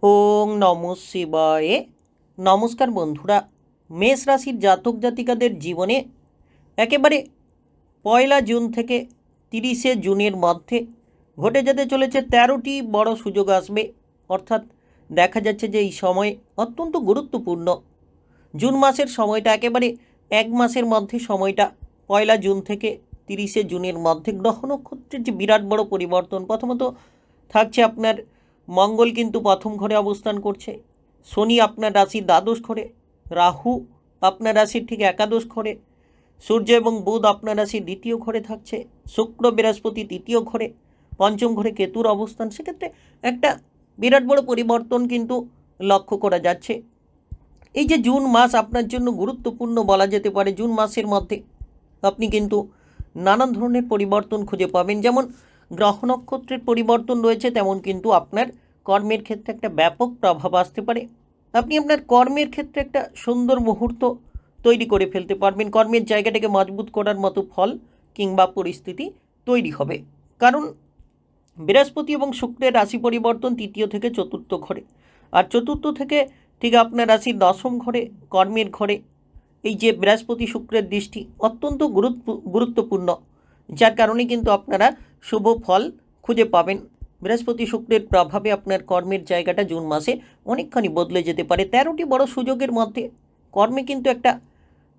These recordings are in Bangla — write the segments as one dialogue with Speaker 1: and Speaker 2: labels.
Speaker 1: ওং নমঃ শিবায়। নমস্কার বন্ধুরা, মেষ রাশির জাতক জাতিকাদের জীবনে একেবারে 1 জুন থেকে 30 জুনের মধ্যে ঘটে যেতে চলেছে 13টি বড় সুযোগ আসবে। অর্থাৎ দেখা যাচ্ছে যে এই সময় অত্যন্ত গুরুত্বপূর্ণ। জুন মাসের সময়টা একেবারে 1 মাসের মধ্যে সময়টা 1 জুন থেকে 30 জুনের মধ্যে গ্রহ নক্ষত্রের যে বিরাট বড় পরিবর্তন। প্রথমত থাকছে আপনার মঙ্গল কিন্তু প্রথম ঘরে অবস্থান করছে, শনি আপনার রাশির দ্বাদশ ঘরে, রাহু আপনার রাশির ঠিক একাদশ ঘরে, সূর্য এবং বুধ আপনার রাশির দ্বিতীয় ঘরে থাকছে, শুক্র বৃহস্পতি তৃতীয় ঘরে, পঞ্চম ঘরে কেতুর অবস্থান। সেক্ষেত্রে একটা বিরাট বড় পরিবর্তন কিন্তু লক্ষ্য করা যাচ্ছে। এই যে জুন মাস আপনার জন্য গুরুত্বপূর্ণ বলা যেতে পারে। জুন মাসের মধ্যে আপনি কিন্তু নানান ধরনের পরিবর্তন খুঁজে পাবেন। যেমন গ্রহ নক্ষত্রের পরিবর্তন রয়েছে, তেমন কিন্তু আপনার কর্মের ক্ষেত্রে একটা ব্যাপক প্রভাব আসতে পারে। আপনি আপনার কর্মের ক্ষেত্রে একটা সুন্দর মুহূর্ত তৈরি করে ফেলতে পারবেন। কর্মের জায়গাটাকে মজবুত করার মতো ফল কিংবা পরিস্থিতি তৈরি হবে। কারণ বৃহস্পতি এবং শুক্রের রাশি পরিবর্তন তৃতীয় থেকে চতুর্থ ঘরে, আর চতুর্থ থেকে ঠিক আপনার রাশির দশম ঘরে, কর্মের ঘরে এই যে বৃহস্পতি শুক্রের দৃষ্টি অত্যন্ত গুরুত্বপূর্ণ, যার কারণে কিন্তু আপনারা শুভ ফল খুঁজে পাবেন। বৃহস্পতি শুক্রের প্রভাবে আপনার কর্মের জায়গাটা জুন মাসে অনেকখানি বদলে যেতে পারে। 13টি বড় সুযোগের মধ্যে কর্মে কিন্তু একটা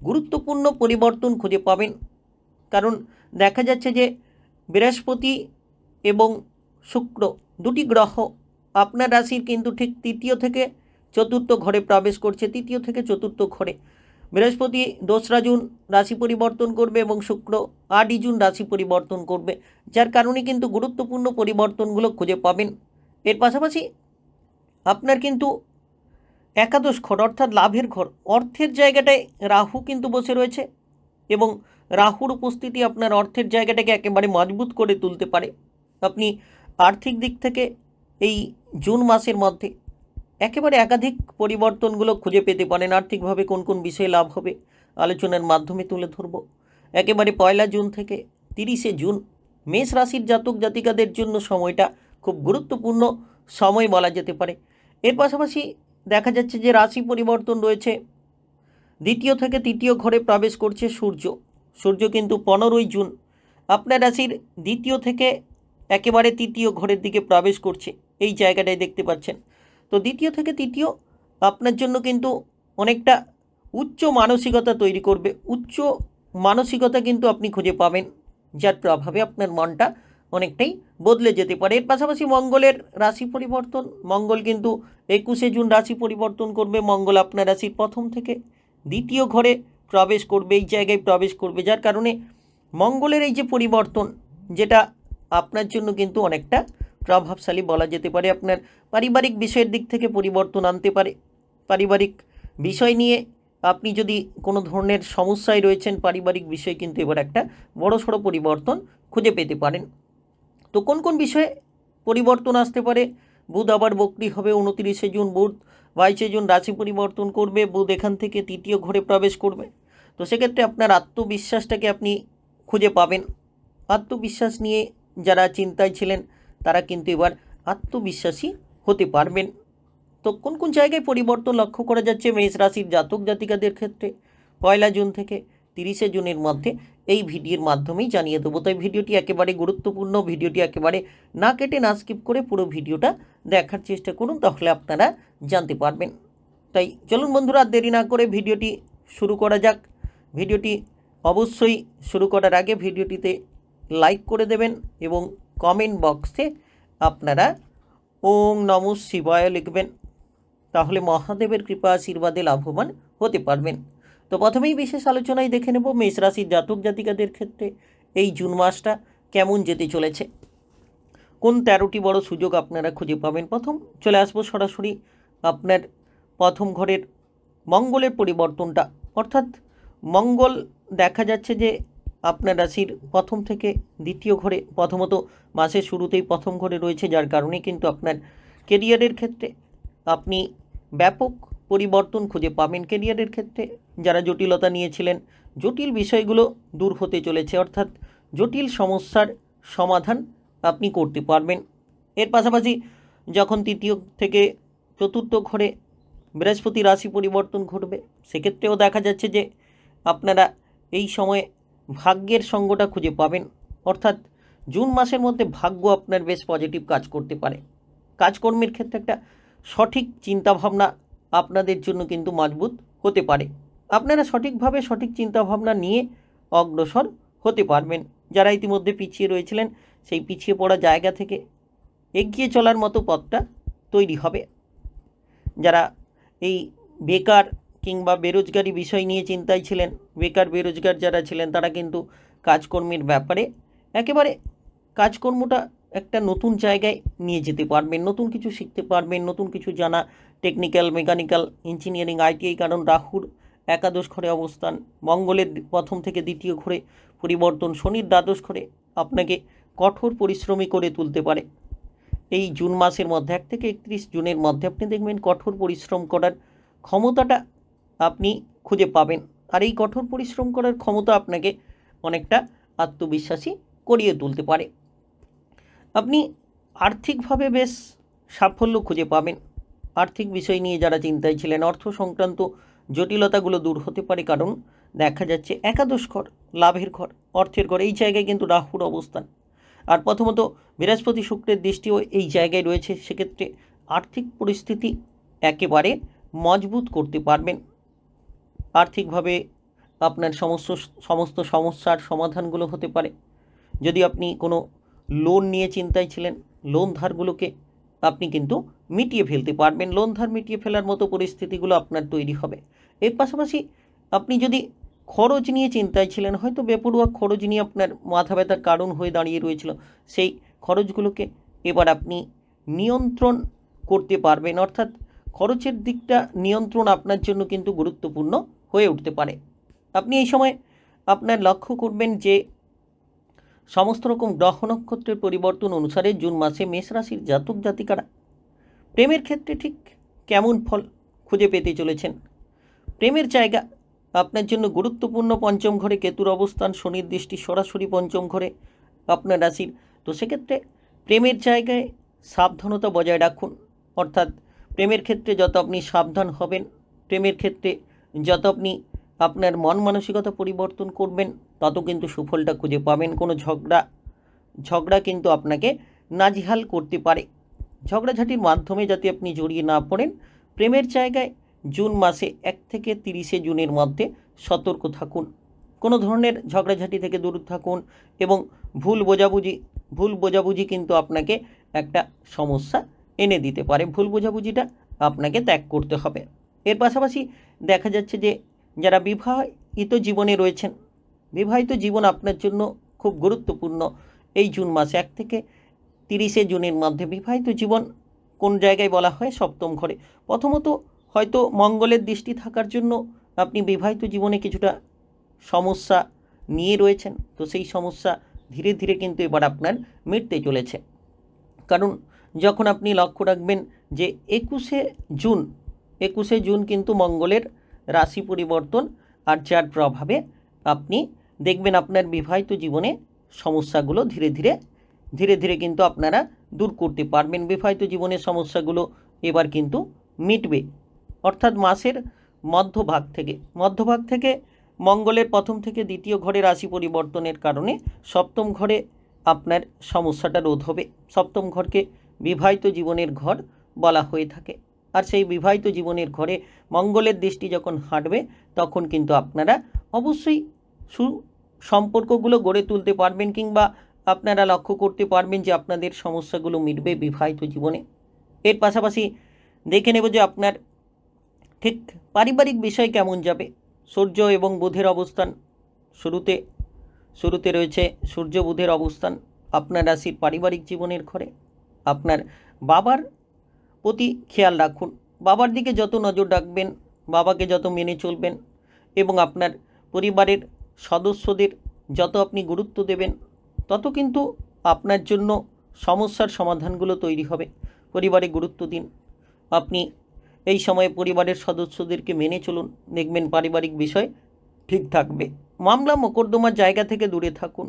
Speaker 1: গুরুত্বপূর্ণ পরিবর্তন খুঁজে পাবেন। কারণ দেখা যাচ্ছে যে বৃহস্পতি এবং শুক্র দুটি গ্রহ আপনার রাশির কিন্তু ঠিক তৃতীয় থেকে চতুর্থ ঘরে প্রবেশ করছে। তৃতীয় থেকে চতুর্থ ঘরে বৃহস্পতি 2রা জুন রাশি পরিবর্তন করবে এবং শুক্র 8ই জুন রাশি পরিবর্তন করবে, যার কারণে কিন্তু গুরুত্বপূর্ণ পরিবর্তনগুলো খুঁজে পাবেন। এর পাশাপাশি আপনার কিন্তু একাদশ ঘর অর্থাৎ লাভের ঘর, অর্থের জায়গাটায় রাহু কিন্তু বসে রয়েছে এবং রাহুর উপস্থিতি আপনার অর্থের জায়গাটাকে একেবারে মজবুত করে তুলতে পারে। আপনি আর্থিক দিক থেকে এই জুন মাসের মধ্যে একেবারে একাধিক পরিবর্তনগুলো খুঁজে পেতে পারেন। আর্থিকভাবে কোন কোন বিষয়ে লাভ হবে আলোচনার মাধ্যমে তুলে ধরব। একেবারে 1 জুন থেকে 30 জুন মেষ রাশির জাতক জাতিকাদের জন্য সময়টা খুব গুরুত্বপূর্ণ সময় বলা যেতে পারে। এর পাশাপাশি দেখা যাচ্ছে যে রাশি পরিবর্তন রয়েছে। দ্বিতীয় থেকে তৃতীয় ঘরে প্রবেশ করছে সূর্য। সূর্য কিন্তু 15ই জুন আপনার রাশির দ্বিতীয় থেকে একেবারে তৃতীয় ঘরের দিকে প্রবেশ করছে। এই জায়গাটায় দেখতে পাচ্ছেন। তো দ্বিতীয় থেকে তৃতীয় আপনার জন্য কিন্তু অনেকটা উচ্চ মানসিকতা তৈরি করবে। উচ্চ মানসিকতা কিন্তু আপনি খুঁজে পাবেন, যার প্রভাবে আপনার মনটা অনেকটাই বদলে যেতে পারে। এর পাশাপাশি মঙ্গলের রাশি পরিবর্তন। মঙ্গল কিন্তু 21 জুন রাশি পরিবর্তন করবে। মঙ্গল আপনার রাশির প্রথম থেকে দ্বিতীয় ঘরে প্রবেশ করবে, এই জায়গায় প্রবেশ করবে, যার কারণে মঙ্গলের এই যে পরিবর্তন, যেটা আপনার জন্য কিন্তু অনেকটা প্রভাবশালী বলা যেতে পারে। আপনার পারিবারিক বিষয়ের দিক থেকে পরিবর্তন আনতে পারে। পারিবারিক বিষয় নিয়ে আপনি যদি কোনো ধরনের সমস্যায় রয়েছেন, পারিবারিক বিষয় কিন্তু এবার একটা বড়সড় পরিবর্তন খুঁজে পেতে পারেন। তো কোন কোন বিষয়ে পরিবর্তন আসতে পারে? বুধ আবার বক্রী হবে 29 জুন। বুধ 22 জুন রাশি পরিবর্তন করবে। বুধ এখান থেকে তৃতীয় ঘরে প্রবেশ করবে। তো সেক্ষেত্রে আপনার আত্মবিশ্বাসটাকে আপনি খুঁজে পাবেন। আত্মবিশ্বাস নিয়ে যারা চিন্তায় ছিলেন তারা কিন্তু এবার আত্মবিশ্বাসী হতে পারবেন। তো কোন কোন জায়গায় পরিবর্তন লক্ষ্য করা যাচ্ছে মেষ রাশির জাতক জাতিকাদের ক্ষেত্রে 1 জুন থেকে 30 জুনের মধ্যে, এই ভিডিওর মাধ্যমেই জানিয়ে দেবো। তাই ভিডিওটি একেবারে গুরুত্বপূর্ণ। ভিডিওটি একেবারে না কেটে না স্কিপ করে পুরো ভিডিওটা দেখার চেষ্টা করুন, তাহলে আপনারা জানতে পারবেন। তাই চলুন বন্ধুরা, দেরি না করে ভিডিওটি শুরু করা যাক। ভিডিওটি অবশ্যই শুরু করার আগে ভিডিওটিতে লাইক করে দেবেন এবং কমেন্ট বক্সে আপনারা ওং নমঃ শিবায় লিখবেন। তাহলে মহাদেবের কৃপা আশীর্বাদে লাভবান হতে পারবেন। তো প্রথমেই বিশেষ আলোচনায় দেখে নেব মেষ রাশির জাতক জাতিকাদের ক্ষেত্রে এই জুন মাসটা কেমন যেতে চলেছে, কোন 13টি বড় সুযোগ আপনারা খুঁজে পাবেন। প্রথম চলে আসবো সরাসরি আপনার প্রথম ঘরের মঙ্গলের পরিবর্তনটা। অর্থাৎ মঙ্গল দেখা যাচ্ছে যে আপনার রাশির প্রথম থেকে দ্বিতীয় ঘরে, প্রথমত মাসের শুরুতেই প্রথম ঘরে রয়েছে, যার কারণে কিন্তু আপনার কেরিয়ারের ক্ষেত্রে আপনি ব্যাপক পরিবর্তন খুঁজে পাবেন। কেরিয়ারের ক্ষেত্রে যারা জটিলতা নিয়েছিলেন, জটিল বিষয়গুলো দূর হতে চলেছে। অর্থাৎ জটিল সমস্যার সমাধান আপনি করতে পারবেন। এর পাশাপাশি যখন তৃতীয় থেকে চতুর্থ ঘরে বৃহস্পতি রাশি পরিবর্তন ঘটবে, সেক্ষেত্রেও দেখা যাচ্ছে যে আপনারা এই সময়ে ভাগ্যের সঙ্গটা খুঁজে পাবেন। অর্থাৎ জুন মাসের মধ্যে ভাগ্য আপনার বেশ পজিটিভ কাজ করতে পারে। কাজকর্মের ক্ষেত্রে একটা সঠিক চিন্তাভাবনা আপনাদের জন্য কিন্তু মজবুত হতে পারে। আপনারা সঠিকভাবে সঠিক চিন্তাভাবনা নিয়ে অগ্রসর হতে পারবেন। যারা ইতিমধ্যে পিছিয়ে রয়েছিলেন সেই পিছিয়ে পড়া জায়গা থেকে এগিয়ে চলার মতো পথটা তৈরি হবে। যারা এই বেকার কিংবা বেরোজগারি বিষয় নিয়ে চিন্তায় ছিলেন, বেকার বেরোজগার যারা ছিলেন তারা কিন্তু কাজকর্মের ব্যাপারে একেবারে কাজকর্মটা একটা নতুন জায়গায় নিয়ে যেতে পারবেন, নতুন কিছু শিখতে পারবেন, নতুন কিছু জানা, টেকনিক্যাল, মেকানিক্যাল, ইঞ্জিনিয়ারিং, আইটিআই, কারণ রাহুর একাদশ ঘরে অবস্থান, মঙ্গলের প্রথম থেকে দ্বিতীয় ঘরে পরিবর্তন, শনির দ্বাদশ ঘরে আপনাকে কঠোর পরিশ্রমী করে তুলতে পারে। এই জুন মাসের মধ্যে 1 থেকে 31 জুনের মধ্যে আপনি দেখবেন কঠোর পরিশ্রম করার ক্ষমতাটা আপনি খুঁজে পাবেন। আর এই কঠোর পরিশ্রম করার ক্ষমতা আপনাকে অনেকটা আত্মবিশ্বাসী করিয়ে তুলতে পারে। আপনি আর্থিকভাবে বেশ সাফল্য খুঁজে পাবেন। আর্থিক বিষয় নিয়ে যারা চিন্তায় ছিলেন, অর্থ সংক্রান্ত জটিলতাগুলো দূর হতে পারে, কারণ দেখা যাচ্ছে একাদশ ঘর, লাভের ঘর, অর্থের ঘর, এই জায়গায় কিন্তু রাহুর অবস্থান। আর প্রথমত বৃহস্পতি শুক্রের দৃষ্টিও এই জায়গায় রয়েছে, সেক্ষেত্রে আর্থিক পরিস্থিতি একেবারে মজবুত করতে পারবেন। আর্থিকভাবে আপনার সমস্ত সমস্যার সমাধানগুলো হতে পারে। যদি আপনি কোনো লোন নিয়ে চিন্তায় ছিলেন, লোন ধারগুলোকে আপনি কিন্তু মিটিয়ে ফেলতে পারবেন। লোন ধার মিটিয়ে ফেলার মতো পরিস্থিতিগুলো আপনার তৈরি হবে। এর পাশাপাশি আপনি যদি খরচ নিয়ে চিন্তায় ছিলেন, হয়তো বেপরোয়া খরচ নিয়ে আপনার মাথা ব্যথার কারণ হয়ে দাঁড়িয়ে রয়েছিল, সেই খরচগুলোকে এবার আপনি নিয়ন্ত্রণ করতে পারবেন। অর্থাৎ খরচের দিকটা নিয়ন্ত্রণ আপনার জন্য কিন্তু গুরুত্বপূর্ণ হয়ে উঠতে পারে। আপনি এই সময় আপনার লক্ষ্য করবেন যে সমস্ত রকম গ্রহ নক্ষত্রের পরিবর্তন অনুসারে জুন মাসে মেষ রাশির জাতক জাতিকারা প্রেমের ক্ষেত্রে ঠিক কেমন ফল খুঁজে পেতে চলেছেন। প্রেমের জায়গা আপনার জন্য গুরুত্বপূর্ণ। পঞ্চম ঘরে কেতুর অবস্থান, শনির দৃষ্টি সরাসরি পঞ্চম ঘরে আপনার রাশির, তো সেক্ষেত্রে প্রেমের জায়গায় সাবধানতা বজায় রাখুন। অর্থাৎ প্রেমের ক্ষেত্রে যত আপনি সাবধান হবেন, প্রেমের ক্ষেত্রে যত আপনি আপনার মন মানসিকতা পরিবর্তন করবেন, তত কিন্তু সুফলটা খুঁজে পাবেন। কোনো ঝগড়া কিন্তু আপনাকে নাজেহাল করতে পারে। ঝগড়াঝাটির মাধ্যমে যাতে আপনি জড়িয়ে না পড়েন, প্রেমের জায়গায় জুন মাসে 1 থেকে 30 জুনের মধ্যে সতর্ক থাকুন। কোনো ধরনের ঝগড়াঝাটি থেকে দূর থাকুন এবং ভুল বোঝাবুঝি কিন্তু আপনাকে একটা সমস্যা এনে দিতে পারে। ভুল বোঝাবুঝিটা আপনাকে ত্যাগ করতে হবে। এর পাশাপাশি দেখা যাচ্ছে যে যারা বিবাহিত জীবনে রয়েছেন, বিবাহিত জীবন আপনার জন্য খুব গুরুত্বপূর্ণ। এই জুন মাসে 1 থেকে 30 জুনের মধ্যে বিবাহিত জীবন কোন জায়গায় বলা হয়, সপ্তম ঘরে। প্রথমত হয়তো মঙ্গলের দৃষ্টি থাকার জন্য আপনি বিবাহিত জীবনে কিছুটা সমস্যা নিয়ে রয়েছেন, তো সেই সমস্যা ধীরে ধীরে কিন্তু এবার আপনার মিটতে চলেছে। কারণ যখন আপনি লক্ষ্য রাখবেন যে 21শে জুন কিন্তু মঙ্গলের রাশি পরিবর্তন, আর যার প্রভাবে আপনি দেখবেন আপনার বিবাহিত জীবনে সমস্যাগুলো ধীরে ধীরে কিন্তু আপনারা দূর করতে পারবেন। বিবাহিত জীবনের সমস্যাগুলো এবার কিন্তু মিটবে। অর্থাৎ মাসের মধ্যভাগ থেকে মঙ্গলের প্রথম থেকে দ্বিতীয় ঘরে রাশি পরিবর্তনের কারণে সপ্তম ঘরে আপনার সমস্যাটা রোধ হবে। সপ্তম ঘরকে বিবাহিত জীবনের ঘর বলা হয়ে থাকে, আর সেই বিবাহিত জীবনের ঘরে মঙ্গলের দৃষ্টি যখন হাঁটবে, তখন কিন্তু আপনারা অবশ্যই সুসম্পর্কগুলো গড়ে তুলতে পারবেন, কিংবা আপনারা লক্ষ্য করতে পারবেন যে আপনাদের সমস্যাগুলো মিটবে বিবাহিত জীবনে। এর পাশাপাশি দেখে নেব যে আপনার ঠিক পারিবারিক বিষয় কেমন যাবে। সূর্য এবং বুধের অবস্থান, শুরুতে রয়েছে সূর্য বুধের অবস্থান আপনার রাশির পারিবারিক জীবনের ঘরে। আপনার বাবার প্রতি খেয়াল রাখুন, বাবার দিকে যত নজর রাখবেন, বাবাকে যত মেনে চলবেন এবং আপনার পরিবারের সদস্যদের যত আপনি গুরুত্ব দেবেন, তত কিন্তু আপনার জন্য সমস্যার সমাধানগুলো তৈরি হবে। পরিবারে গুরুত্ব দিন। আপনি এই সময়ে পরিবারের সদস্যদেরকে মেনে চলুন, দেখবেন পারিবারিক বিষয় ঠিক থাকবে। মামলা মোকদ্দমার জায়গা থেকে দূরে থাকুন।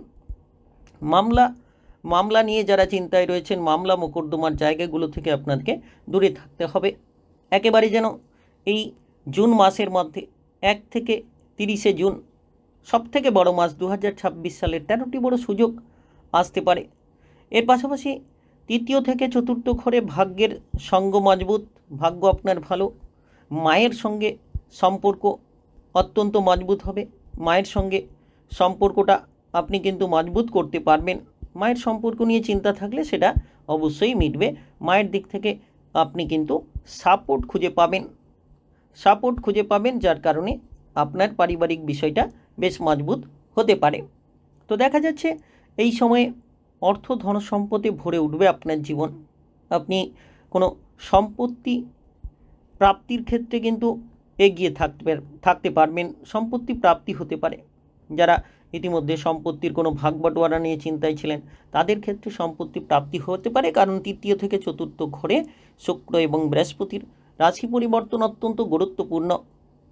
Speaker 1: মামলা নিয়ে যারা চিন্তায় রয়েছেন, মামলা মোকদ্দমার জায়গাগুলো থেকে আপনাকে দূরে থাকতে হবে। একেবারে যেন এই জুন মাসের মধ্যে 1 থেকে 30শে জুন সবথেকে বড় মাস 2026 সালের 13টি বড় সুযোগ আসতে পারে। এর পাশাপাশি তৃতীয় থেকে চতুর্থ ঘরে ভাগ্যের সঙ্গ মজবুত, ভাগ্য আপনার ভালো, মায়ের সঙ্গে সম্পর্ক অত্যন্ত মজবুত হবে। মায়ের সঙ্গে সম্পর্কটা আপনি কিন্তু মজবুত করতে পারবেন। মায়ের সম্পর্ক নিয়ে চিন্তা থাকলে সেটা অবশ্যই মিটবে। মায়ের দিক থেকে আপনি কিন্তু সাপোর্ট খুঁজে পাবেন, যার কারণে আপনার পারিবারিক বিষয়টা বেশ মজবুত হতে পারে। তো দেখা যাচ্ছে এই সময়ে অর্থ ধন সম্পদে ভরে উঠবে আপনার জীবন। আপনি কোনো সম্পত্তি প্রাপ্তির ক্ষেত্রে কিন্তু এগিয়ে থাকতে পারবেন। সম্পত্তি প্রাপ্তি হতে পারে। যারা ইতিমধ্যে সম্পত্তির কোনো ভাগ বাটোয়ারা নিয়ে চিন্তায় ছিলেন তাদের ক্ষেত্রে সম্পত্তি প্রাপ্তি হতে পারে, কারণ তৃতীয় থেকে চতুর্থ ঘরে শুক্র এবং বৃহস্পতির রাশি পরিবর্তন অত্যন্ত গুরুত্বপূর্ণ,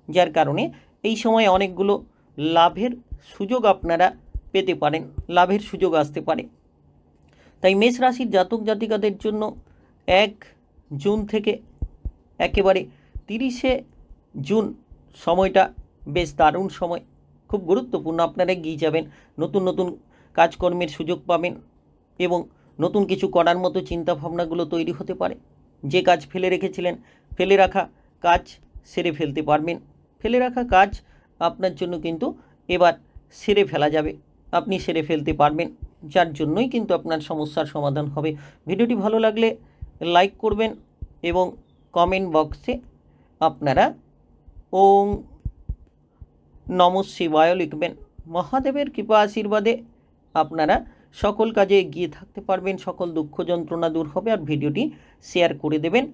Speaker 1: যার কারণে এই সময় অনেকগুলো লাভের সুযোগ আপনারা পেতে পারেন, লাভের সুযোগ আসতে পারে। তাই মেষ রাশির জাতক জাতিকাদের জন্য 1 জুন থেকে একেবারে 30শে জুন সময়টা বেশ দারুণ সময়, খুব গুরুত্বপূর্ণ। আপনারা এগিয়ে যাবেন, নতুন নতুন কাজকর্মের সুযোগ পাবেন এবং নতুন কিছু করার মতো চিন্তাভাবনাগুলো তৈরি হতে পারে। যে কাজ ফেলে রাখা কাজ সেরে ফেলতে পারবেন। ফেলে রাখা কাজ আপনার জন্য কিন্তু এবার সেরে ফেলা যাবে, আপনি সেরে ফেলতে পারবেন, যার জন্যই কিন্তু আপনার সমস্যার সমাধান হবে। ভিডিওটি ভালো লাগলে লাইক করবেন এবং কমেন্ট বক্সে আপনারা ওম নমঃ শিবায় লিখবেন। মহাদেবের কৃপা আশীর্বাদে আপনারা সকল কাজে এগিয়ে থাকতে পারবেন, সকল দুঃখ যন্ত্রণা দূর হবে। আর ভিডিওটি শেয়ার করে দেবেন।